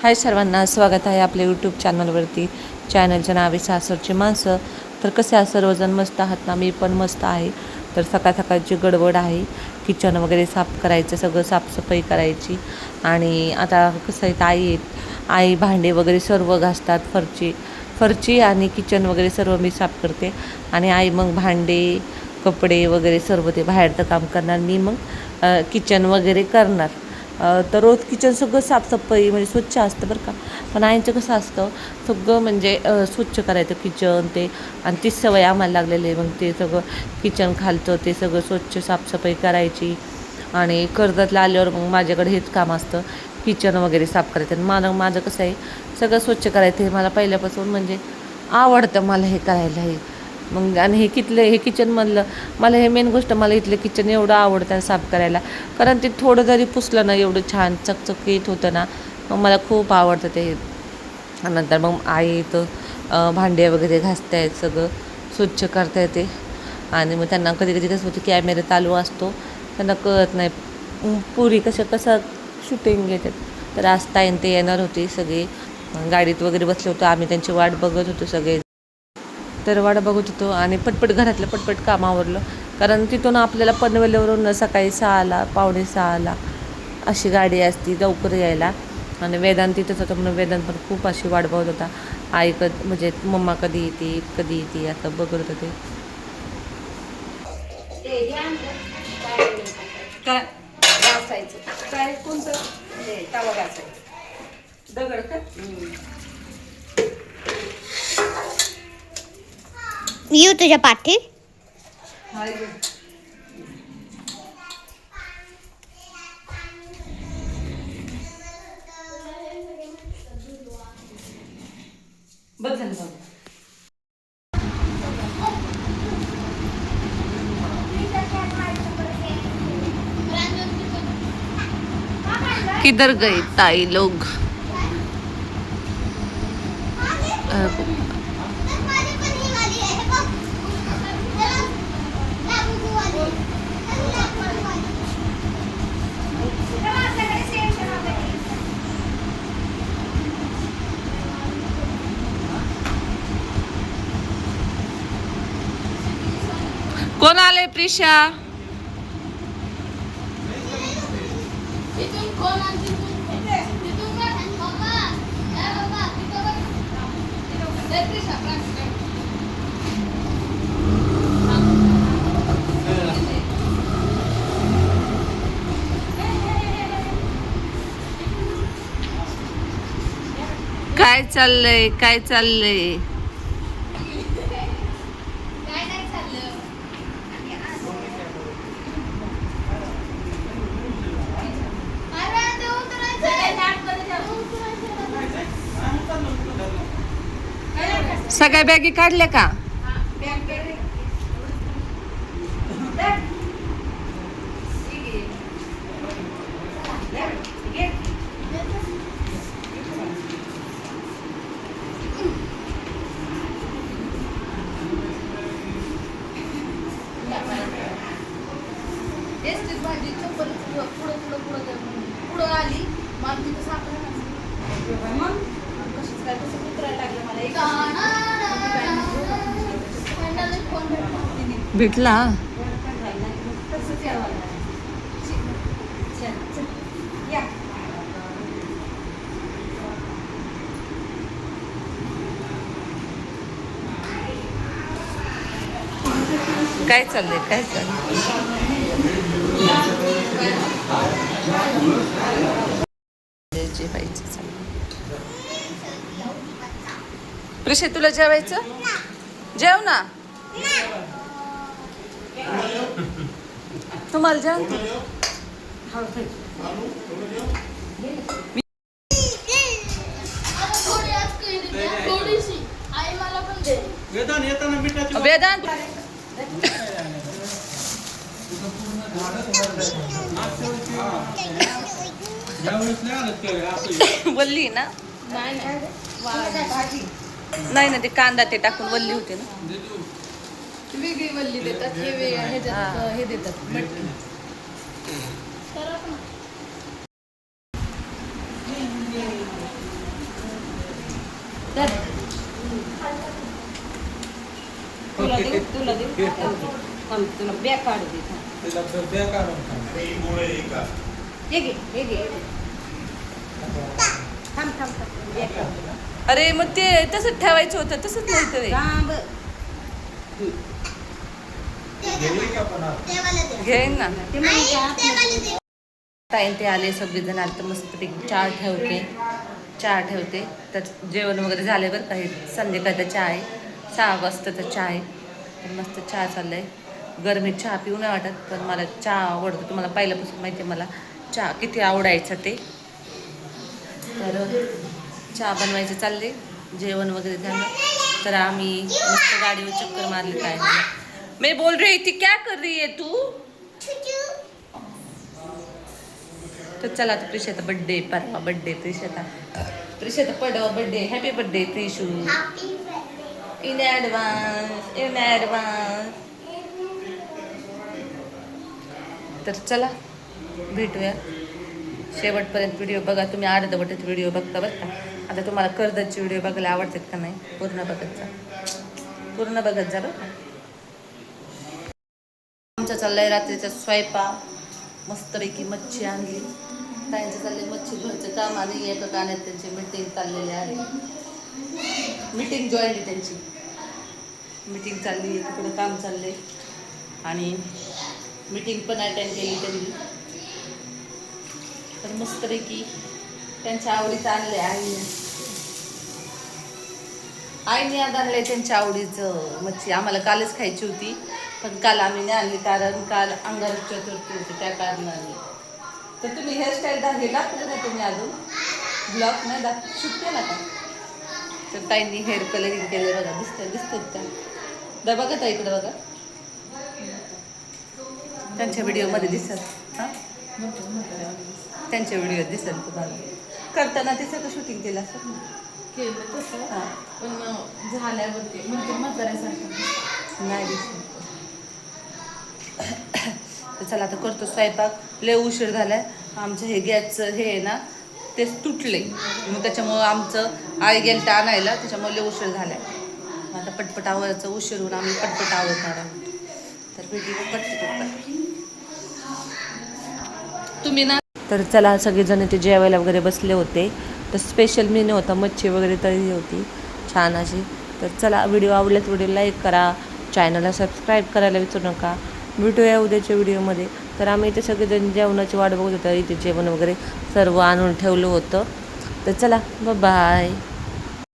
हाय सर्वांना, स्वागत आहे आपल्या यूट्यूब चॅनलवरती. चॅनलचं नाव आहे सासरची माणसं. तर कसे आहात सर्वजण? मस्त आहात ना? मी पण मस्त आहे. तर सकाळ सकाळची गडबड आहे, किचन वगैरे साफ करायचं, सगळं साफसफाई करायची. आणि आता कसं आहे, आई भांडे वगैरे सर्व घासतात. फरची आणि किचन वगैरे सर्व मी साफ करते. आणि आई मग भांडे कपडे वगैरे सर्व ते बाहेरचं काम करणार, मी मग किचन वगैरे करणार. तर रोज किचन सगळं साफसफाई म्हणजे स्वच्छ असतं बरं का. पण आईचं कसं असतं, सगळं म्हणजे स्वच्छ करायचं किचन ते. आणि तीच सवय आम्हाला लागलेली आहे. मग ते सगळं किचन खालचं ते सगळं स्वच्छ साफसफाई करायची. आणि कर्जतला आल्यावर मग माझ्याकडे हेच काम असतं, किचन वगैरे साफ करायचं. आणि माझं कसं आहे, सगळं स्वच्छ करायचं हे मला पहिल्यापासून म्हणजे आवडतं मला हे करायला. हे मग आणि हे किचनमधलं मला हे मेन गोष्ट, मला इथलं किचन एवढं आवडतं साफ करायला. कारण ते थोडं जरी पुसलं ना, एवढं छान चकचकीत होतं ना, मग मला खूप आवडतं ते. नंतर मग आई इथं भांडे वगैरे घासतायत, सगळं स्वच्छ करता येते. आणि मग त्यांना कधी कधी कसं होतं, कॅमेरा चालू असतो, त्यांना कळत नाही पुरी कसं शूटिंग घेतात. तर आज ताईन ते येणार होते, सगळे गाडीत वगैरे बसले होतो आम्ही, त्यांची वाट बघत होतो सगळे. तर वाट बघत होतो आणि पटपट घरातलं पटपट काम आवरलं. कारण तिथून आपल्याला पनवेलवरून सकाळी 6ला, पावणे 6ला अशी गाडी असती लवकर यायला. आणि वेदांत तिथंच होतं, म्हणून वेदांत पण खूप अशी वाट बघत होता. म्हणजे मम्मा कधी येते असं बघत होतं ते. काय घासायचं, काय कोणतं तवा घासायचं दगड का? येऊ तुझ्या पाठी. बस झालं बाबा. किधर गए ताई लोग? कोण आले? प्रिशा. काय चाललंय? काय चाललंय? सगळ्या बॅगी काढल्या का? भाजी चप्पल पुढं आली मला तिथं सापडा मग कसं काय तसं उतरायला लागलं मला भेटला. तसंच यावं या. काय चाललंय? काय चाललंय? जेवायचं चाललंय. प्रिशा, तुला जेवायचं? जेव ना. तुम्हाला जेव. वेदांत वल्ली ना? नाही ना, ते कांदा ते टाकून वल्ली होते ना. वेगळी वल्ली देतात, हे देतात मटकी. तुला देऊ थांब, तुला बॅग काढू दे थांब. हे घे थांब बॅग काढ. अरे मग ते तसंच ठेवायचं होतं, तसंच नाही तर थांब. घेईन ना. ते म्हणजे आपलं- ताईन ते आले, सगळेजण आले तर मस्तपैकी चहा ठेवते. तर जेवण वगैरे झाले बरं का. हे संध्याकाळचा चहा आहे, 6 वाजताचा चहा आहे. तर मस्त चहा चाललाय. गरमीत चहा पिऊ नाही वाटत, पण मला चहा आवडतो. तुम्हाला पहिल्यापासून माहिती आहे मला चहा किती आवडायचा ते. तर चहा बनवायचं चालले, जेवण वगैरे झालं तर आम्ही मस्त गाडीवर चक्कर मारले. काय मैं बोल रही थी क्या कर रही है तू. तर चला आता प्रिशाचा बड्डे, परवा बड्डे प्रिशाचा परवा birthday. Happy birthday Prishu. In advance. तर चला भेटूया. शेवटपर्यंत व्हिडिओ बघा. तुम्ही अर्धवटच व्हिडिओ बघता बरं का. आता तुम्हाला कर्जतचे व्हिडिओ बघायला आवडतात का नाही, पूर्ण बघत जा बरं का. आमचा चाललाय रात्रीचा स्वयंपाक. मस्तपैकी मच्छी आणली. ताईंचं चाललंय मच्छी घरचं काम आणि एका गाण्यात त्यांची मीटिंग चाललेली आहे. मीटिंग जॉईन त्यांची मीटिंग चालली आहे, तिकडं काम चाललंय आणि मीटिंग पण अटेंड केली त्यांनी. तर मस्तपैकी त्यांच्या आवडीचं आणले आईने आज आणलंय त्यांच्या आवडीचं मच्छी. आम्हाला कालच खायची होती, पण काल आम्ही नाही आणली कारण काल अंगारक चतुर्थी होती, त्या कारणाने. तर तुम्ही हेअरस्टाईल दाखवलं नाही तुम्ही अजून, ब्लॉग नाही शूट केला का. तर ताईंनी हेअर कलरिंग केलं बघा. दिसतात का बघा ताई, इकडं बघा. त्यांच्या व्हिडिओमध्ये दिसत. हां त्यांच्या व्हिडिओत दिसत तुम्हाला. करताना ते सगळं शूटिंग केलं असं केलं तसं. हां, पण झाल्यावरती म्हणजे म्हाताऱ्यासारखं नाही दिसत. तर चला आता करतो स्वयंपाक. लय उशीर झालाय. आमचं हे गॅसचं हे आहे ना, तेच तुटले. मग त्याच्यामुळं आमचं आई गेलं तर आणायला, त्याच्यामुळे लय उशीर झालाय. आता पटपट आवरायचं, उशीर होऊन आम्ही पटपट आवरणार आहोत. तर व्हिडिओ पटपट तुम्ही ना. तर चला सगळेजण ते जेवायला वगैरे बसले होते. तर स्पेशल मेनू होता, मच्छी वगैरे तळली होती छान अशी. तर चला व्हिडिओ आवडल्यास व्हिडिओ लाईक करा, चॅनलला सबस्क्राईब करायला विसरू नका. भेटूया उद्याच्या व्हिडिओमध्ये. तर आम्ही इथे सगळेजण जेवणाची वाट बघत होतो. इथे जेवण वगैरे सर्व आणून ठेवलं होतं. तर चला बाय.